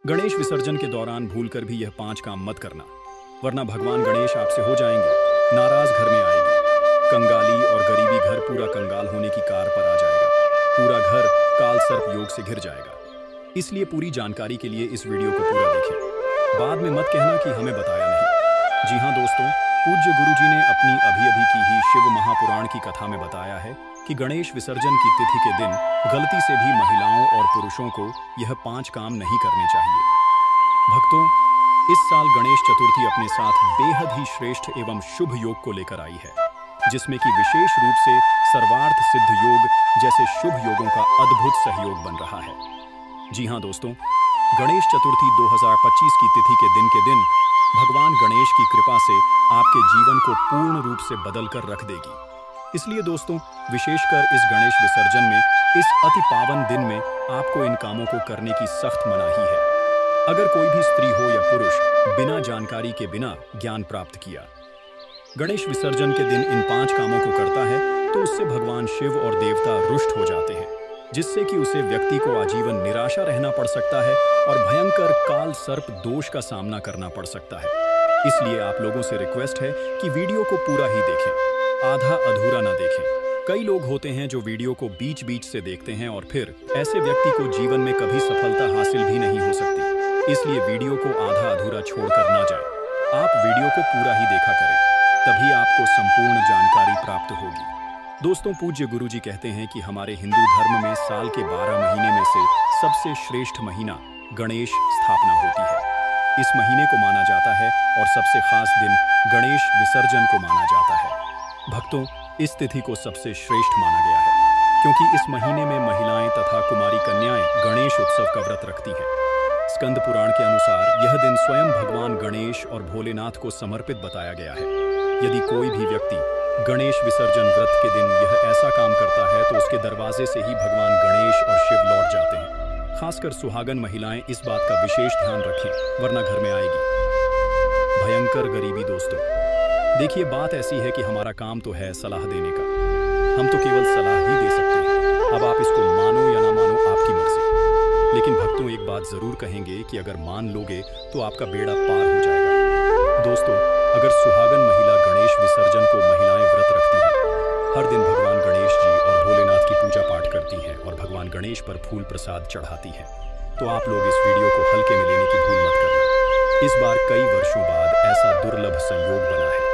गणेश विसर्जन के दौरान भूलकर भी यह 5 काम मत करना, वरना भगवान गणेश आपसे हो जाएंगे नाराज, घर में आएगी कंगाली और गरीबी, घर पूरा कंगाल होने की कार पर आ जाएगा, पूरा घर काल सर्प योग से घिर जाएगा। इसलिए पूरी जानकारी के लिए इस वीडियो को पूरा देखें, बाद में मत कहना कि हमें बताया नहीं। जी हाँ दोस्तों, पूज्य गुरुजी ने अपनी अभी की ही शिव महापुराण की कथा में बताया है कि गणेश विसर्जन की तिथि के दिन गलती से भी महिलाओं और पुरुषों को यह 5 काम नहीं करने चाहिए। भक्तों, इस साल गणेश चतुर्थी अपने साथ बेहद ही श्रेष्ठ एवं शुभ योग को लेकर आई है, जिसमें कि विशेष रूप से सर्वार्थ सिद्ध योग जैसे शुभ योगों का अद्भुत सहयोग बन रहा है। जी हाँ दोस्तों, गणेश चतुर्थी 2025 की तिथि के दिन भगवान गणेश की कृपा से आपके जीवन को पूर्ण रूप से बदलकर रख देगी। इसलिए दोस्तों, विशेषकर इस गणेश विसर्जन में, इस अति पावन दिन में आपको इन कामों को करने की सख्त मनाही है। अगर कोई भी स्त्री हो या पुरुष बिना जानकारी के बिना ज्ञान प्राप्त किया गणेश विसर्जन के दिन इन 5 कामों को करता है, तो उससे भगवान शिव और देवता रुष्ट हो जाते हैं, जिससे कि उसे व्यक्ति को आजीवन निराशा रहना पड़ सकता है और भयंकर काल सर्प दोष का सामना करना पड़ सकता है। इसलिए आप लोगों से रिक्वेस्ट है कि वीडियो को पूरा ही देखें, आधा अधूरा ना देखें। कई लोग होते हैं जो वीडियो को बीच से देखते हैं और फिर ऐसे व्यक्ति को जीवन में कभी सफलता हासिल भी नहीं हो सकती। इसलिए वीडियो को आधा अधूरा छोड़कर ना जाए, आप वीडियो को पूरा ही देखा करें, तभी आपको संपूर्ण जानकारी प्राप्त होगी। दोस्तों, पूज्य गुरुजी कहते हैं कि हमारे हिंदू धर्म में साल के 12 महीने में से सबसे श्रेष्ठ महीना गणेश स्थापना होती है। इस महीने को माना जाता है और सबसे खास दिन गणेश विसर्जन को माना जाता है। भक्तों, इस तिथि को सबसे श्रेष्ठ माना गया है क्योंकि इस महीने में महिलाएं तथा कुमारी कन्याएं गणेश उत्सव का व्रत रखती हैं। स्कंद पुराण के अनुसार यह दिन स्वयं भगवान गणेश और भोलेनाथ को समर्पित बताया गया है। यदि कोई भी व्यक्ति गणेश विसर्जन व्रत के दिन यह ऐसा काम करता है तो उसके दरवाजे से ही भगवान गणेश और शिव लौट जाते हैं। खासकर सुहागन महिलाएं इस बात का विशेष ध्यान रखें, वरना घर में आएगी भयंकर गरीबी। दोस्तों देखिए, बात ऐसी है कि हमारा काम तो है सलाह देने का, हम तो केवल सलाह ही दे सकते हैं। अब आप इसको मानो या ना मानो, आपकी मर्जी। लेकिन भक्तों, एक बात जरूर कहेंगे कि अगर मान लोगे तो आपका बेड़ा पार हो जाएगा। दोस्तों, अगर सुहागन महिला गणेश विसर्जन को महिलाएं व्रत रखती हैं, हर दिन भगवान गणेश जी और भोलेनाथ की पूजा पाठ करती हैं और भगवान गणेश पर फूल प्रसाद चढ़ाती हैं, तो आप लोग इस वीडियो को हल्के में लेने की भूल मत करना। इस बार कई वर्षों बाद ऐसा दुर्लभ संयोग बना है।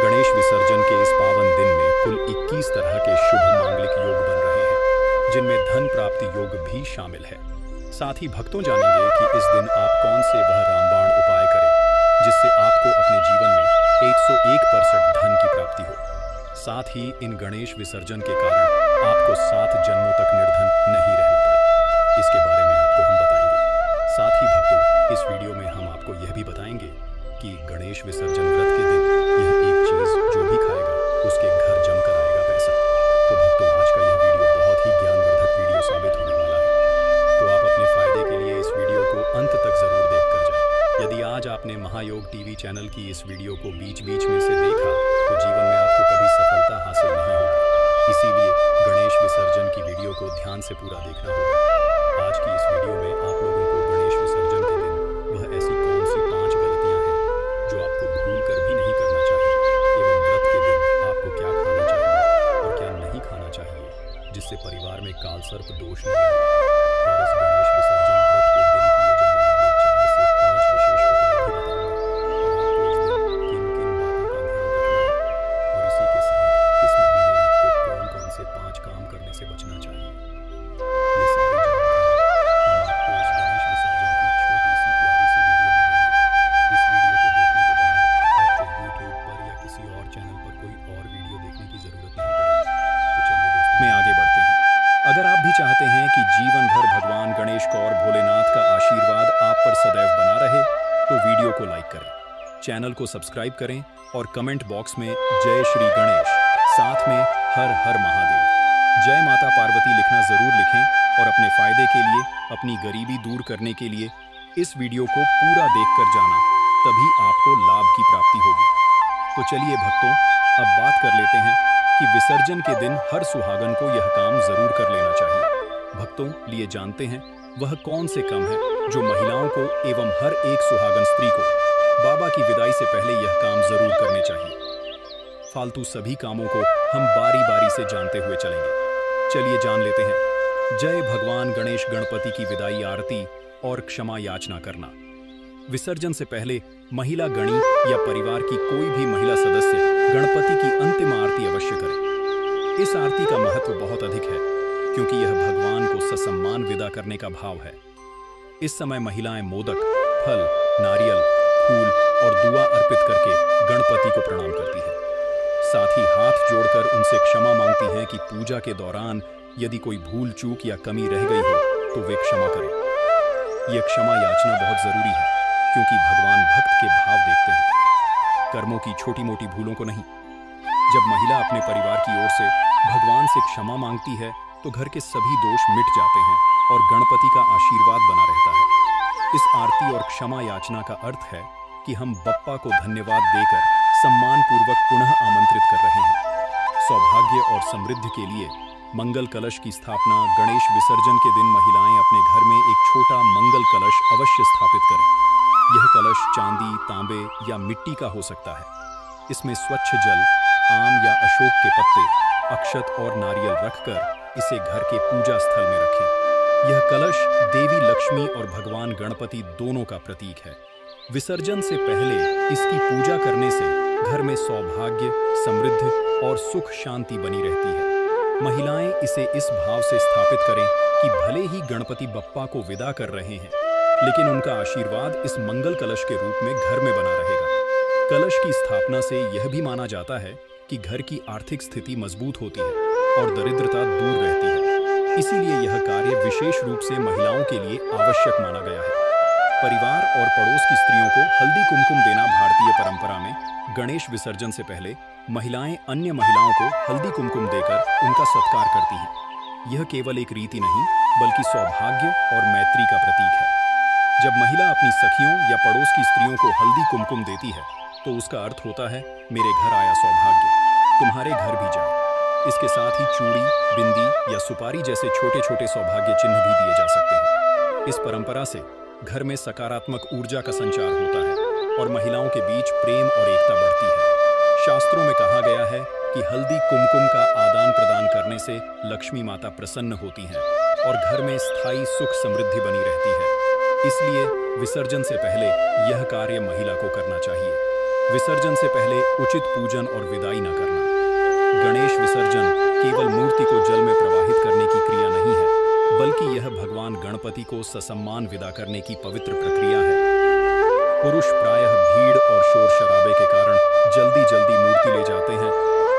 गणेश विसर्जन के इस पावन दिन में कुल 21 तरह के शुभ मांगलिक योग बन रहे हैं, जिनमें धन प्राप्ति योग भी शामिल है। साथ ही भक्तों जानेंगे कि इस दिन आप कौन से वह रामबाण उपाय करें जिससे आपको अपने जीवन में 101% धन की प्राप्ति हो। साथ ही इन गणेश विसर्जन के कारण आपको 7 जन्मों तक निर्धन नहीं रहना पड़े, इसके बारे में आपको हम बताएंगे। साथ ही भक्तों, इस वीडियो में हम आपको यह भी बताएंगे कि गणेश विसर्जन व्रत के दिन यह एक चीज जो भी खाएगा उसके घर जमकर आएगा पैसा। तो भक्तों, आज का यह वीडियो बहुत ही ज्ञानवर्धक वीडियो साबित होने वाला है, तो आप अपने फायदे के लिए इस वीडियो को अंत तक जरूर देखकर जाएं। यदि आज आपने महायोग टीवी चैनल की इस वीडियो को बीच में से देखा तो जीवन में आपको कभी सफलता हासिल नहीं होगी। इसीलिए गणेश विसर्जन की वीडियो को ध्यान से पूरा देखना होगा। आज की इस वीडियो में आप लोगों को गणेश विसर्जन के दिन वह ऐसी कौन सी 5 गलतियां हैं जो आपको भूल कर भी नहीं करना चाहिए, एवं व्रत के दिन आपको क्या खाना चाहिए और क्या नहीं खाना चाहिए जिससे परिवार में काल सर्प दोष न लगे। और इस गणेश विसर्जन व्रत के दिन किए जाने वाले 4 से 5 विशेष उपाय भी बताऊंगा और आपको इस दिन किन किन बातों का ध्यान रखना है और इसी के साथ इस महीने आपको कौन से 5 काम करने से बचना चाहिए। ये सारी जानकारी हम आपको इस गणेश विसर्जन की छोटी सी प्यारी सी वीडियो में देंगे। इस वीडियो को देखने के बाद आपको यूट्यूब पर या किसी और चैनल पर कोई और वीडियो देखने की जरूरत नहीं पड़ेगी। तो चलिए दोस्तों, में आगे बढ़ते हैं। अगर आप भी चाहते हैं कि जीवन भर भगवान गणेश का और भोलेनाथ का आशीर्वाद आप पर सदैव बना रहे, तो वीडियो को लाइक करें, चैनल को सब्सक्राइब करें और कमेंट बॉक्स में जय श्री गणेश, साथ में हर हर महादेव, जय माता पार्वती लिखना जरूर लिखें और अपने फायदे के लिए, अपनी गरीबी दूर करने के लिए इस वीडियो को पूरा देखकर जाना, तभी आपको लाभ की प्राप्ति होगी। तो चलिए भक्तों, अब बात कर लेते हैं कि विसर्जन के दिन हर सुहागन को यह काम जरूर कर लेना चाहिए। भक्तों लिए जानते हैं वह कौन से काम है जो महिलाओं को एवं हर एक सुहागन स्त्री को बाबा की विदाई से पहले यह काम जरूर करने चाहिए। फालतू सभी कामों को हम बारी बारी से जानते हुए चलेंगे। चलिए जान लेते हैं। जय भगवान गणेश गणपति की विदाई आरती और क्षमा याचना करना। विसर्जन से पहले महिला गणी या परिवार की कोई भी महिला सदस्य गणपति की अंतिम आरती अवश्य करे। इस आरती का महत्व बहुत अधिक है क्योंकि यह भगवान को ससम्मान विदा करने का भाव है। इस समय महिलाएं मोदक, फल, नारियल, फूल और दुआ अर्पित करके गणपति को प्रणाम करती है। साथ ही हाथ जोड़कर उनसे क्षमा मांगती हैं कि पूजा के दौरान यदि कोई भूल चूक या कमी रह गई हो तो वे क्षमा करें। यह क्षमा याचना बहुत जरूरी है क्योंकि भगवान भक्त के भाव देखते हैं, कर्मों की छोटी मोटी भूलों को नहीं। जब महिला अपने परिवार की ओर से भगवान से क्षमा मांगती है तो घर के सभी दोष मिट जाते हैं और गणपति का आशीर्वाद बना रहता है। इस आरती और क्षमा याचना का अर्थ है कि हम बप्पा को धन्यवाद देकर सम्मानपूर्वक पुनः आमंत्रित कर रहे हैं। सौभाग्य और समृद्धि के लिए मंगल कलश की स्थापना। गणेश विसर्जन के दिन महिलाएं अपने घर में एक छोटा मंगल कलश अवश्य स्थापित करें। यह कलश चांदी, तांबे या मिट्टी का हो सकता है। इसमें स्वच्छ जल, आम या अशोक के पत्ते, अक्षत और नारियल रखकर इसे घर के पूजा स्थल में रखें। यह कलश देवी लक्ष्मी और भगवान गणपति दोनों का प्रतीक है। विसर्जन से पहले इसकी पूजा करने से घर में सौभाग्य, समृद्धि और सुख शांति बनी रहती है। महिलाएं इसे इस भाव से स्थापित करें कि भले ही गणपति बप्पा को विदा कर रहे हैं लेकिन उनका आशीर्वाद इस मंगल कलश के रूप में घर में बना रहेगा। कलश की स्थापना से यह भी माना जाता है कि घर की आर्थिक स्थिति मजबूत होती है और दरिद्रता दूर रहती है। इसीलिए यह कार्य विशेष रूप से महिलाओं के लिए आवश्यक माना गया है। परिवार और पड़ोस की स्त्रियों को हल्दी कुमकुम देना भारतीय परंपरा में गणेश विसर्जन से पहले महिलाएं अन्य महिलाओं को हल्दी कुमकुम देकर उनका सत्कार करती हैं। यह केवल एक रीति नहीं बल्कि सौभाग्य और मैत्री का प्रतीक है। जब महिला अपनी सखियों या पड़ोस की स्त्रियों को हल्दी कुमकुम देती है तो उसका अर्थ होता है मेरे घर आया सौभाग्य, तुम्हारे घर भी जाए। इसके साथ ही चूड़ी, बिंदी या सुपारी जैसे छोटे छोटे सौभाग्य चिन्ह भी दिए जा सकते हैं। इस परंपरा से घर में सकारात्मक ऊर्जा का संचार होता है और महिलाओं के बीच प्रेम और एकता बढ़ती है। शास्त्रों में कहा गया है कि हल्दी कुमकुम का आदान प्रदान करने से लक्ष्मी माता प्रसन्न होती हैं और घर में स्थायी सुख समृद्धि बनी रहती है। इसलिए विसर्जन से पहले यह कार्य महिला को करना चाहिए। विसर्जन से पहले उचित पूजन और विदाई न करना। गणेश विसर्जन केवल मूर्ति को जल में प्रवाहित करने की क्रिया नहीं है बल्कि यह भगवान गणपति को ससम्मान विदा करने की पवित्र प्रक्रिया है। पुरुष प्रायः भीड़ और शोर शराबे के कारण जल्दी जल्दी मूर्ति ले जाते हैं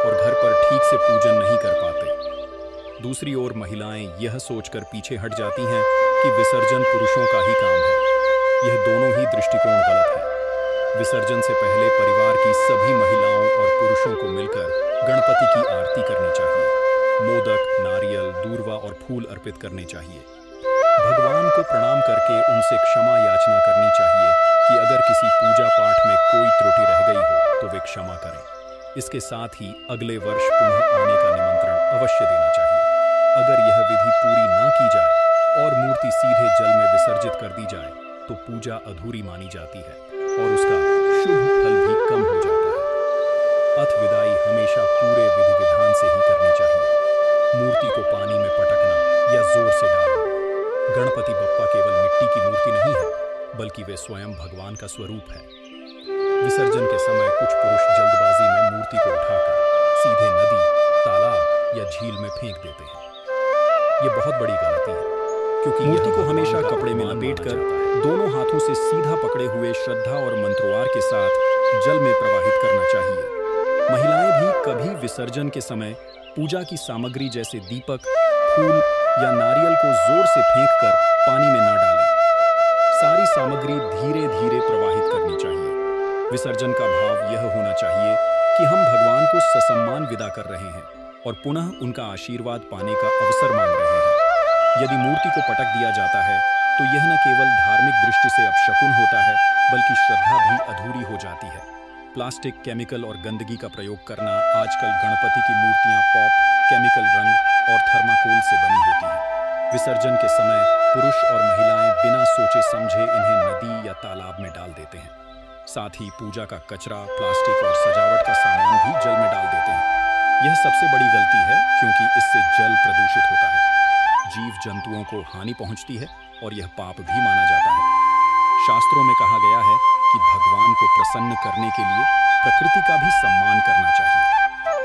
और घर पर ठीक से पूजन नहीं कर पाते। दूसरी ओर महिलाएं यह सोचकर पीछे हट जाती हैं कि विसर्जन पुरुषों का ही काम है। यह दोनों ही दृष्टिकोण गलत है। विसर्जन से पहले परिवार की सभी महिलाओं और पुरुषों को मिलकर गणपति की आरती करनी चाहिए। मोदक, नारियल, दूर्वा और फूल अर्पित करने चाहिए। भगवान को प्रणाम करके उनसे क्षमा याचना करनी चाहिए कि अगर किसी पूजा पाठ में कोई त्रुटि रह गई हो तो वे क्षमा करें। इसके साथ ही अगले वर्ष पुनः आने का निमंत्रण अवश्य देना चाहिए। अगर यह विधि पूरी ना की जाए और मूर्ति सीधे जल में विसर्जित कर दी जाए तो पूजा अधूरी मानी जाती है और उसका शुभ फल भी कम हो जाता है। अथ विदाई हमेशा पूरे विधि विधान से ही करनी चाहिए। मूर्ति को पानी में पटकना या जोर से डालना। गणपति बप्पा केवल मिट्टी की मूर्ति नहीं है बल्कि वे स्वयं भगवान का स्वरूप है। विसर्जन के समय कुछ पुरुष जल्दबाजी में मूर्ति को उठाकर सीधे नदी, तालाब या झील में फेंक देते हैं। ये बहुत बड़ी गलती है क्योंकि मूर्ति को हमेशा कपड़े में लपेटकर दोनों हाथों से सीधा पकड़े हुए श्रद्धा और मंत्रोच्चार के साथ जल में प्रवाहित करना चाहिए। महिलाएं भी कभी विसर्जन के समय पूजा की सामग्री जैसे दीपक, फूल या नारियल को जोर से फेंककर पानी में न डालें। सारी सामग्री धीरे धीरे प्रवाहित करनी चाहिए। विसर्जन का भाव यह होना चाहिए कि हम भगवान को ससम्मान विदा कर रहे हैं और पुनः उनका आशीर्वाद पाने का अवसर मांग रहे हैं। यदि मूर्ति को पटक दिया जाता है तो यह न केवल धार्मिक दृष्टि से अपशकुन होता है बल्कि श्रद्धा भी अधूरी हो जाती है। प्लास्टिक, केमिकल और गंदगी का प्रयोग करना। आजकल गणपति की मूर्तियां पॉप, केमिकल रंग और थर्माकोल से बनी होती हैं। विसर्जन के समय पुरुष और महिलाएं बिना सोचे समझे इन्हें नदी या तालाब में डाल देते हैं। साथ ही पूजा का कचरा, प्लास्टिक और सजावट का सामान भी जल में डाल देते हैं। यह सबसे बड़ी गलती है क्योंकि इससे जल प्रदूषित होता है, जीव जंतुओं को हानि पहुंचती है और यह पाप भी माना जाता है। शास्त्रों में कहा गया है कि भगवान को प्रसन्न करने के लिए प्रकृति का भी सम्मान करना चाहिए।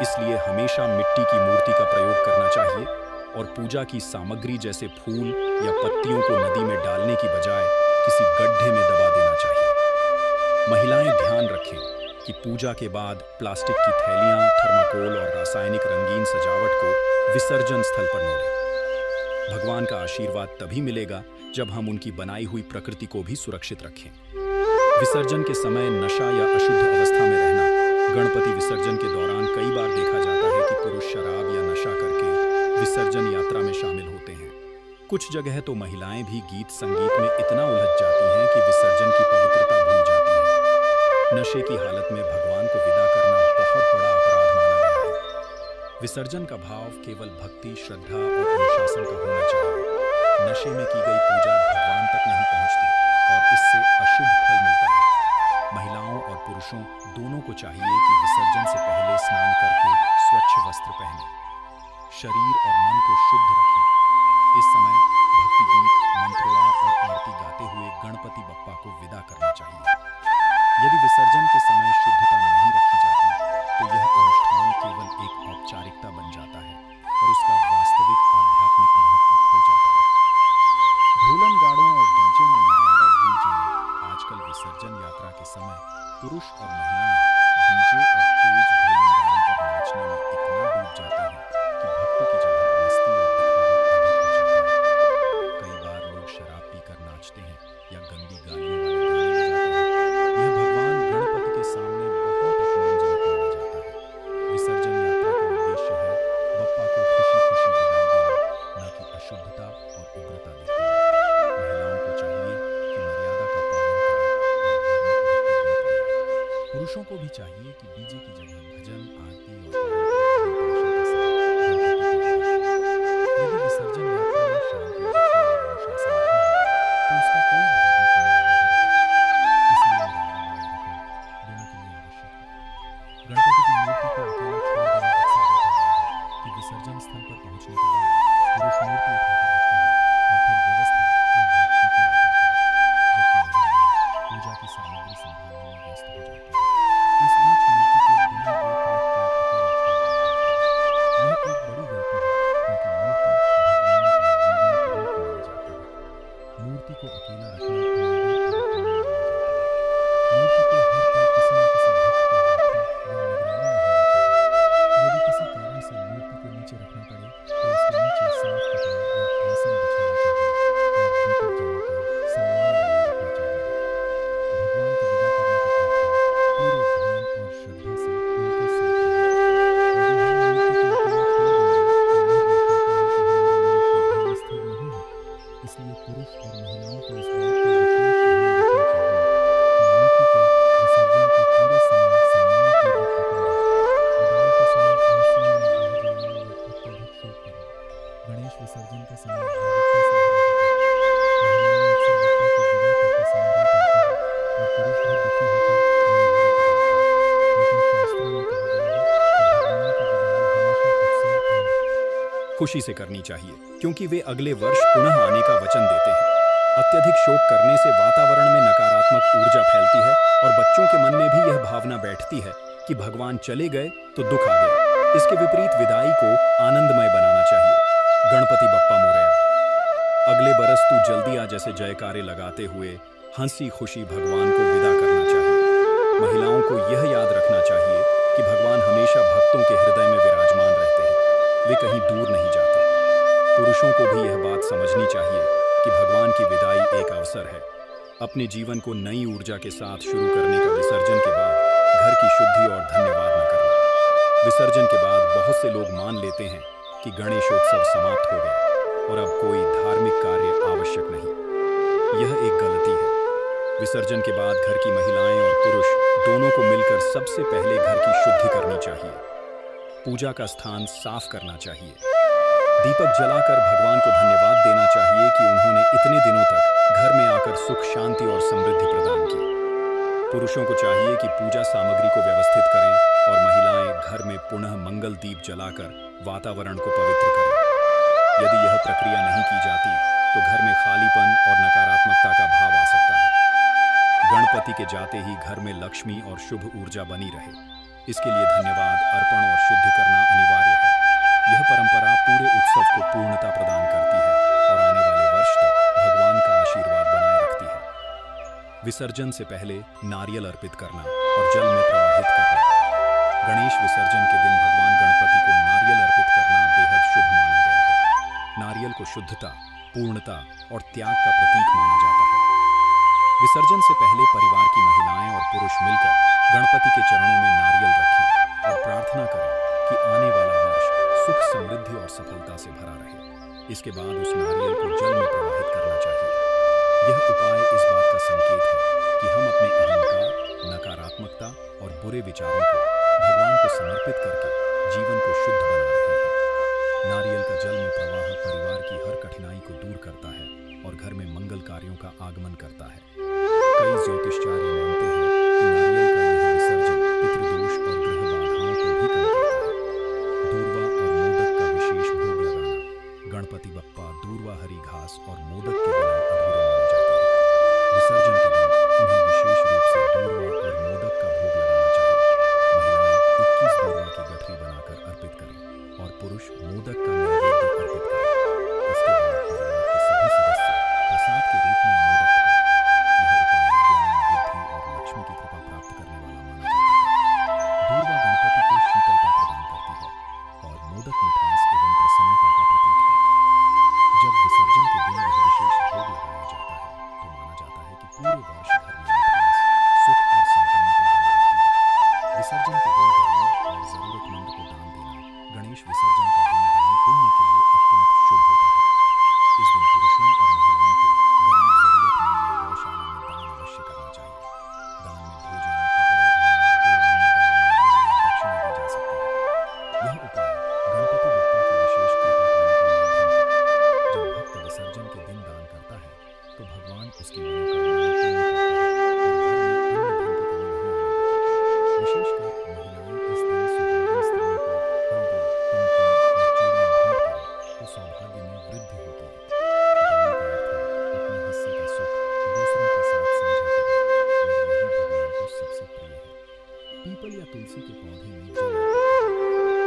इसलिए हमेशा मिट्टी की मूर्ति का प्रयोग करना चाहिए और पूजा की सामग्री जैसे फूल या पत्तियों को नदी में डालने की बजाय किसी गड्ढे में दबा देना चाहिए। महिलाएं ध्यान रखें कि पूजा के बाद प्लास्टिक की थैलियां, थर्माकोल और रासायनिक रंगीन सजावट को विसर्जन स्थल पर न लें। भगवान का आशीर्वाद तभी मिलेगा जब हम उनकी बनाई हुई प्रकृति को भी सुरक्षित रखें। विसर्जन के समय नशा या अशुद्ध अवस्था में रहना। गणपति विसर्जन के दौरान कई बार देखा जाता है कि पुरुष शराब या नशा करके विसर्जन यात्रा में शामिल होते हैं। कुछ जगह तो महिलाएं भी गीत संगीत में इतना उलझ जाती हैं कि विसर्जन की पवित्रता भूल जाती हैं। नशे की हालत में भगवान को विदा करना बहुत बड़ा अपराध माना गया है। विसर्जन का भाव केवल भक्ति, श्रद्धा और अनुशासन का होना चाहिए। नशे में की गई पूजा भगवान तक नहीं पहुंचती और इससे अशुभ फल मिलता है। महिलाओं और पुरुषों दोनों को चाहिए कि विसर्जन से पहले स्नान करके स्वच्छ वस्त्र पहनें, शरीर और मन को शुद्ध रखें। इस समय भक्ति गीत, मंत्रवार और आरती गाते हुए गणपति बप्पा को विदा करना चाहिए। यदि विसर्जन के समय शुद्धता नहीं रखी जाती तो यह अनुष्ठान केवल एक औपचारिकता बन जाता है और उसका वास्तविक आध्यात्मिक महत्व खो जाता है। ढोलन गाड़ों और डीजे में मर्यादा भूल जाएं। आजकल विसर्जन यात्रा के समय पुरुष और महिलाएं डीजे और तेज ढोलन गाड़ों पर नाचने में इतना डूब जाते हैं कि भक्ति की जगह मस्ती और दिखावा अधिक हो जाता है। कई बार लोग शराब पीकर नाचते हैं या गंदी गालियों वाले गाने बजाते हैं। यह भगवान गणपति के सामने बहुत अपमानजनक माना जाता है। विसर्जन यात्रा का उद्देश्य है बप्पा को खुशी खुशी विदाई देना, न कि अशुद्धता और उग्रता दिखाना। महिलाओं को चाहिए कि मर्यादा का पालन करें और धार्मिक रीति अपनाएं। पुरुषों को भी चाहिए कि डीजे की जगह भजन, आरती और यदि विसर्जन यात्रा में शांति, भक्ति और अनुशासन नहीं है तो उसका कोई धार्मिक मूल्य नहीं रहता। इसलिए मर्यादा बनाए रखना दोनों के लिए आवश्यक है। गणपति की मूर्ति को अकेला छोड़ देना अक्सर देखा गया है कि विसर्जन स्थल पर पहुंचने के बाद पुरुष मूर्ति उठाकर रखते हैं और फिर व्यवस्था या बातचीत में लग जाते हैं, जबकि महिलाएं पूजा की सामग्री संभालने में व्यस्त हो जाती हैं। इस बीच मूर्ति को बिना देख रेख के अकेले छोड़ दिया जाता है। यह एक बड़ी गलती है क्योंकि मूर्ति भगवान का जीवन का रूप माना जाता है। मूर्ति को अकेला रखना अनादर और अपमान माना जाता है। मूर्ति को हर पल किसी न किसी भक्त के हाथों या निगरानी में होना चाहिए। यदि किसी कारण से मूर्ति को नीचे रखना पड़े तो उसके नीचे साफ कपड़ा या आसन बिछाना चाहिए और दीपक जलाकर सम्मान बनाए रखना चाहिए। भगवान को विदा करने का अर्थ है पूरे ध्यान और श्रद्धा से उनके सिर पर यदि हम मूर्ति को अकेला छोड़ देंगे तो यह देखने का है कि हमारा मन स्थिर नहीं है। इसलिए पुरुष और महिलाओं को इस बात पर विशेष ध्यान रखना चाहिए कि मूर्ति को विसर्जन के पूरे समय सम्मानपूर्वक पकड़ें। विदाई के समय आंसुओं में बह जाए या अत्यधिक शोक करें। गणेश विसर्जन का समय भावुकता से भरा होता है। महिलाएं अक्सर बप्पा को विदा करते समय रो पड़ती हैं और पुरुष भी दुखी होकर मनभरी करते हैं। लेकिन शास्त्रों में कहा गया है कि भगवान की विदाई हमेशा उत्सव और खुशी से करनी चाहिए क्योंकि वे अगले वर्ष पुनः आने का वचन देते हैं। अत्यधिक शोक करने से वातावरण में नकारात्मक ऊर्जा फैलती है और बच्चों के मन में भी यह भावना बैठती है कि भगवान चले गए तो दुख आ गया। इसके विपरीत विदाई को आनंदमय बनाना चाहिए। गणपति बप्पा मोरया। अगले बरस तू जल्दी आ जैसे जयकारे लगाते हुए हंसी खुशी भगवान को विदा करना चाहिए। महिलाओं को यह याद रखना चाहिए कि भगवान हमेशा भक्तों के हृदय में विराजमान रहते हैं, वे कहीं दूर नहीं जाते। पुरुषों को भी यह बात समझनी चाहिए कि भगवान की विदाई एक अवसर है। अपने जीवन को नई ऊर्जा के साथ शुरू करने का विसर्जन के बाद घर की शुद्धि और धन्यवाद न करना। विसर्जन के बाद बहुत से लोग मान लेते हैं कि गणेशोत्सव समाप्त हो गया और अब कोई धार्मिक कार्य आवश्यक नहीं। यह एक गलती है। विसर्जन के बाद घर की महिलाएं और पुरुष दोनों को मिलकर सबसे पहले घर की शुद्धि करनी चाहिए। पूजा का स्थान साफ करना चाहिए। दीपक जलाकर भगवान को धन्यवाद देना चाहिए कि उन्होंने इतने दिनों तक घर में आकर सुख, शांति और समृद्धि प्रदान की। पुरुषों को चाहिए कि पूजा सामग्री को व्यवस्थित करें और महिलाएं घर में पुनः मंगल दीप जलाकर वातावरण को पवित्र करें। यदि यह प्रक्रिया नहीं की जाती तो घर में खालीपन और नकारात्मकता का भाव आ सकता है। गणपति के जाते ही घर में लक्ष्मी और शुभ ऊर्जा बनी रहे, इसके लिए धन्यवाद अर्पण और शुद्धि करना अनिवार्य है। यह परंपरा पूरे उत्सव को पूर्णता प्रदान करती है और आने वाले वर्ष तक भगवान का आशीर्वाद बनाए रखती है। विसर्जन से पहले नारियल अर्पित करना और जल में प्रवाहित करना। गणेश विसर्जन के दिन भगवान गणपति को नारियल अर्पित करना बेहद शुभ माना गया है। नारियल को शुद्धता, पूर्णता और त्याग का प्रतीक माना जाता है। विसर्जन से पहले परिवार की महिलाएं और पुरुष मिलकर गणपति के चरणों में नारियल रखें और प्रार्थना करें कि आने वाला वर्ष सुख, समृद्धि और सफलता से भरा रहे। इसके बाद उस नारियल को जल में प्रवाहित करना चाहिए। यह उपाय इस बात का संकेत है कि हम अपने अहंकार, नकारात्मकता और बुरे विचारों को भगवान को समर्पित करके जीवन को शुद्ध बना रहे हैं। नारियल का जल में प्रवाह परिवार की हर कठिनाई को दूर करता है और घर में मंगल कार्यों का आगमन करता है। कई ज्योतिषाचार्य मानते हैं कि नारियल का यह विसर्जन पितृदोष और ग्रह बाधाओं को भी कम करता है। दूर्वा और मोदक का विशेष भोग लगाना। गणपति बप्पा दूर्वा, हरी घास और मोदक के बिना अधूरे माने जाते हैं। विसर्जन के दिन उन्हें विशेष रूप से दूर्वा और मोदक का भोग लगाना चाहिए। महिलाएं 21 दूर्वा की गठरी बनाकर अर्पित करें और पुरुष मोदक का नैवेद्य अर्पित करें। इसके बाद परिवार के सभी सदस्य प्रसाद के रूप में मोदक खाएं। यह उपाय ज्ञान, बुद्धि और लक्ष्मी की कृपा प्राप्त करने वाला माना जाता है। दूर्वा गणपति को शीतलता प्रदान करती है और मोदक मिठास एवं प्रसन्नता का प्रतीक है। जब विसर्जन के दिन यह विशेष भोग लगाया जाता है तो माना जाता है कि पूरे वर्ष घर में मिठास, सुख और संपन्नता बनी रहती है। विसर्जन के दिन गरीब और जरूरतमंद को दान देना। गणेश विसर्जन का दिन दान पुण्य के लिए अत्यंत शुभ होता है। इस दिन पुरुषों और महिलाओं को गरीब, जरूरतमंद या गौशाला में दान अवश्य करना चाहिए। दान में भोजन, कपड़े, अनाज, गुड़, मूंग दाल, नारियल या दक्षिणा दी जा सकती है। यह उपाय गणपति बप्पा की विशेष कृपा पाने का माध्यम है। जब भक्त विसर्जन के दिन दान करता है तो भगवान उसकी मनोकामनाएं पूर्ण करता है और घर में अन्न धन की कमी नहीं आने देता। विशेषकर महिलाएं इस दिन सुहागिन स्त्रियों को हल्दी, कुमकुम और चूड़ियां भेंट करें तो सौभाग्य में वृद्धि होती है। दान का अर्थ है अपने हिस्से का सुख दूसरों के साथ साझा करना और यही भगवान को सबसे प्रिय है। पीपल या तुलसी के पौधे में जल अर्पित करें।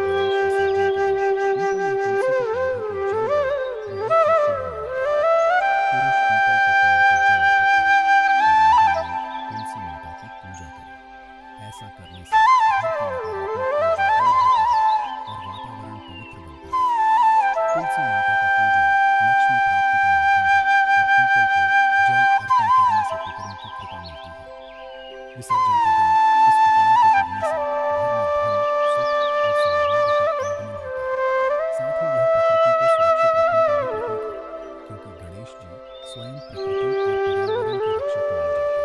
गणेश विसर्जन के दिन पीपल या तुलसी के पौधे को जल देना बहुत ही शुभ माना गया है। पुरुष पीपल के पेड़ को जल अर्पित करें और महिलाएं तुलसी माता की पूजा करें। ऐसा करने से घर की नकारात्मक ऊर्जा दूर होती है और वातावरण पवित्र बनता है। तुलसी माता का पूजन लक्ष्मी प्राप्ति का माध्यम है और पीपल को जल अर्पण करने से पितरों की कृपा मिलती है। विसर्जन के दिन इस उपाय को करने से घर में धन, सुख और सौभाग्य का आगमन होता है। साथ ही यह प्रकृति को सुरक्षित रखने का भी प्रतीक है, क्योंकि गणेश जी स्वयं प्रकृति और पर्यावरण के रक्षक माने जाते हैं।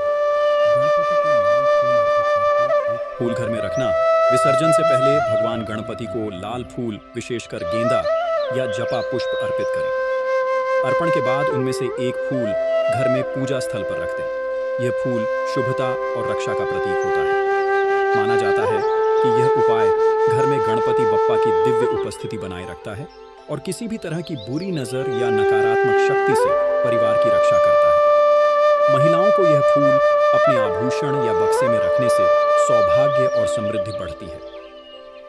गणपति को लाल फूल अर्पित करके एक फूल घर में रखना। विसर्जन से पहले भगवान गणपति को लाल फूल, विशेषकर गेंदा या जपा पुष्प अर्पित करें। अर्पण के बाद उनमें से एक फूल घर में पूजा स्थल पर रख दें। यह फूल शुभता और रक्षा का प्रतीक होता है। माना जाता है कि यह उपाय घर में गणपति बप्पा की दिव्य उपस्थिति बनाए रखता है और किसी भी तरह की बुरी नजर या नकारात्मक शक्ति से परिवार की रक्षा करता है। महिलाओं को यह फूल अपने आभूषण या बक्से में रखने से सौभाग्य और समृद्धि बढ़ती है।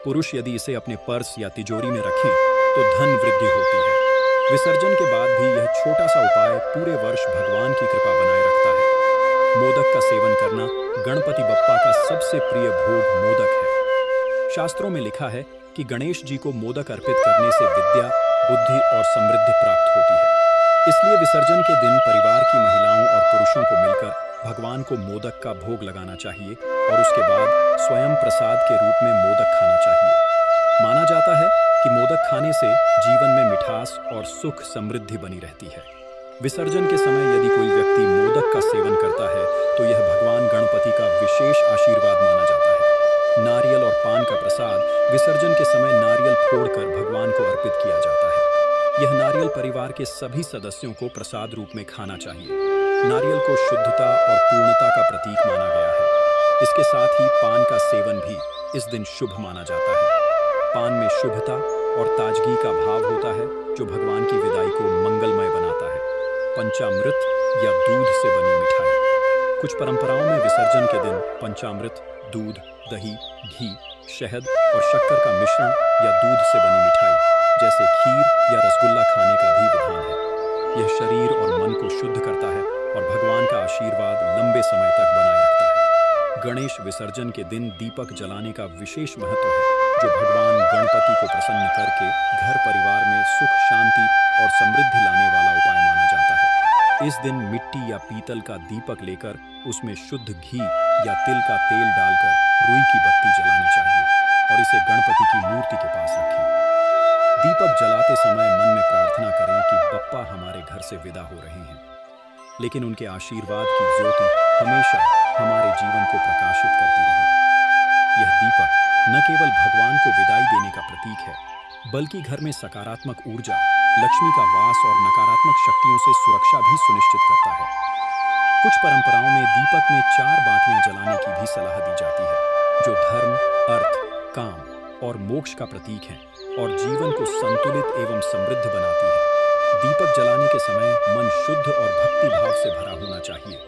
पुरुष यदि इसे अपने पर्स या तिजोरी में रखें तो धन वृद्धि होती है। विसर्जन के बाद भी यह छोटा सा उपाय पूरे वर्ष भगवान की कृपा बनाए रखता है। मोदक का सेवन करना गणपति बप्पा का सबसे प्रिय भोग मोदक है। शास्त्रों में लिखा है कि गणेश जी को मोदक अर्पित करने से विद्या, बुद्धि और समृद्धि प्राप्त होती है। इसलिए विसर्जन के दिन परिवार की महिलाओं और पुरुषों को मिलकर भगवान को मोदक का भोग लगाना चाहिए और उसके बाद स्वयं प्रसाद के रूप में मोदक खाना चाहिए। माना जाता है कि मोदक खाने से जीवन में मिठास और सुख समृद्धि बनी रहती है। विसर्जन के समय यदि कोई व्यक्ति मोदक का सेवन करता है तो यह भगवान गणपति का विशेष आशीर्वाद माना जाता है। नारियल और पान का प्रसाद विसर्जन के समय नारियल फोड़कर भगवान को अर्पित किया जाता है। नारियल परिवार के सभी सदस्यों को प्रसाद रूप में खाना चाहिए। नारियल को शुद्धता और पूर्णता का प्रतीक माना गया है। इसके साथ ही पान का सेवन भी इस दिन शुभ माना जाता है। पान में शुभता और ताजगी का भाव होता है, जो भगवान की विदाई को मंगलमय बनाता है। पंचामृत या दूध से बनी मिठाई। कुछ परंपराओं में विसर्जन के दिन पंचामृत, दूध, दही, घी, शहद और शक्कर का मिश्रण या दूध से बनी मिठाई जैसे खीर या रसगुल्ला खाने का भी विधान है। यह शरीर और मन को शुद्ध करता है और भगवान का आशीर्वाद लंबे समय तक बनाए रखता है। गणेश विसर्जन के दिन दीपक जलाने का विशेष महत्व है, जो भगवान गणपति को प्रसन्न करके घर परिवार में सुख, शांति और समृद्धि लाने वाला उपाय माना जाता है। इस दिन मिट्टी या पीतल का दीपक लेकर उसमें शुद्ध घी या तिल का तेल डालकर रुई की बत्ती जलानी चाहिए और इसे गणपति की मूर्ति के पास रखें। दीपक जलाते समय मन में प्रार्थना करें कि बप्पा हमारे घर से विदा हो रहे हैं, लेकिन उनके आशीर्वाद की ज्योति हमेशा हमारे जीवन को प्रकाशित करती रहे। यह दीपक न केवल भगवान को विदाई देने का प्रतीक है, बल्कि घर में सकारात्मक ऊर्जा, लक्ष्मी का वास और नकारात्मक शक्तियों से सुरक्षा भी सुनिश्चित करता है। कुछ परंपराओं में दीपक में 4 बातियां जलाने की भी सलाह दी जाती है, जो धर्म, अर्थ, काम और मोक्ष का प्रतीक है और जीवन को संतुलित एवं समृद्ध बनाती है। दीपक जलाने के समय मन शुद्ध और भक्ति भाव से भरा होना चाहिए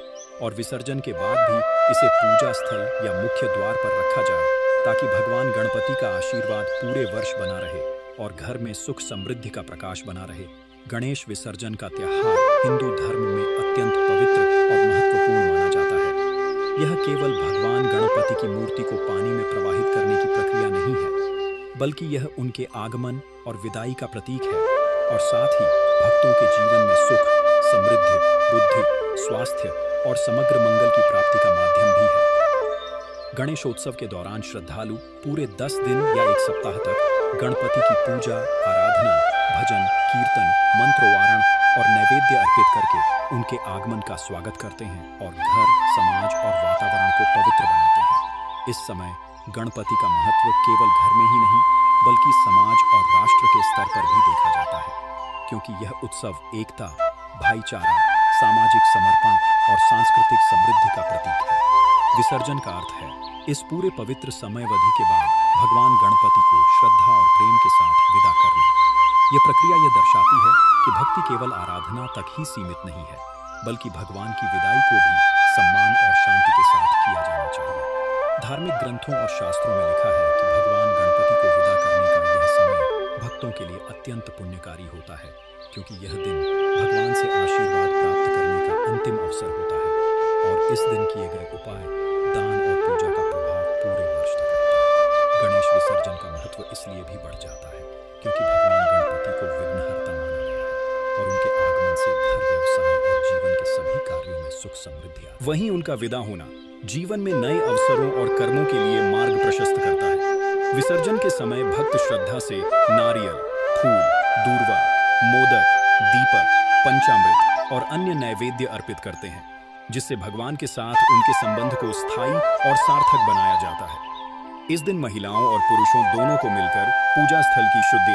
और विसर्जन के बाद भी इसे पूजा स्थल या मुख्य द्वार पर रखा जाए, ताकि भगवान गणपति का आशीर्वाद पूरे वर्ष बना रहे और घर में सुख समृद्धि का प्रकाश बना रहे। गणेश विसर्जन का त्योहार हिंदू धर्म में अत्यंत पवित्र और महत्वपूर्ण माना जाता है। यह केवल भगवान गणपति की मूर्ति को पानी में प्रवाहित करने की प्रक्रिया नहीं है, बल्कि यह उनके आगमन और विदाई का प्रतीक है और साथ ही भक्तों के जीवन में सुख, समृद्धि, बुद्धि, स्वास्थ्य और समग्र मंगल की प्राप्ति का माध्यम भी है। गणेशोत्सव के दौरान श्रद्धालु पूरे 10 दिन या 1 सप्ताह तक गणपति की पूजा, आराधना, भजन, कीर्तन, मंत्रोच्चारण और नैवेद्य अर्पित करके उनके आगमन का स्वागत करते हैं और घर, समाज और वातावरण को पवित्र बनाते हैं। इस समय गणपति का महत्व केवल घर में ही नहीं, बल्कि समाज और राष्ट्र के स्तर पर भी देखा जाता है, क्योंकि यह उत्सव एकता, भाईचारा, सामाजिक समर्पण और सांस्कृतिक समृद्धि का प्रतीक है। विसर्जन का अर्थ है इस पूरे पवित्र समयावधि के बाद भगवान गणपति को श्रद्धा और प्रेम के साथ विदा करना। यह प्रक्रिया यह दर्शाती है कि भक्ति केवल आराधना तक ही सीमित नहीं है, बल्कि भगवान की विदाई को भी सम्मान और शांति के साथ किया जाना चाहिए। धार्मिक ग्रंथों और शास्त्रों में लिखा है कि भगवान गणपति को विदा करने का यह समय भक्तों के लिए अत्यंत पुण्यकारी होता है, क्योंकि यह दिन भगवान से आशीर्वाद प्राप्त करने का अंतिम अवसर होता है और इस दिन किए गए उपाय, दान और पूजा का प्रभाव पूरे वर्ष तक रहता है। गणेश विसर्जन का महत्व इसलिए भी बढ़ जाता है क्योंकि भगवान गणपति को विघ्नहर्ता माना गया है और उनके आगमन से घर, व्यवसाय और जीवन के सभी कार्यों में सुख समृद्धि आती है। वहीं उनका विदा होना जीवन में नए अवसरों और कर्मों के लिए मार्ग प्रशस्त करता है। विसर्जन के समय भक्त श्रद्धा से नारियल, फूल, दूर्वा, मोदक, दीपक, पंचामृत और अन्य नैवेद्य अर्पित करते हैं, जिससे भगवान के साथ उनके संबंध को स्थायी और सार्थक बनाया जाता है। इस दिन महिलाओं और पुरुषों दोनों को मिलकर पूजा स्थल की शुद्धि,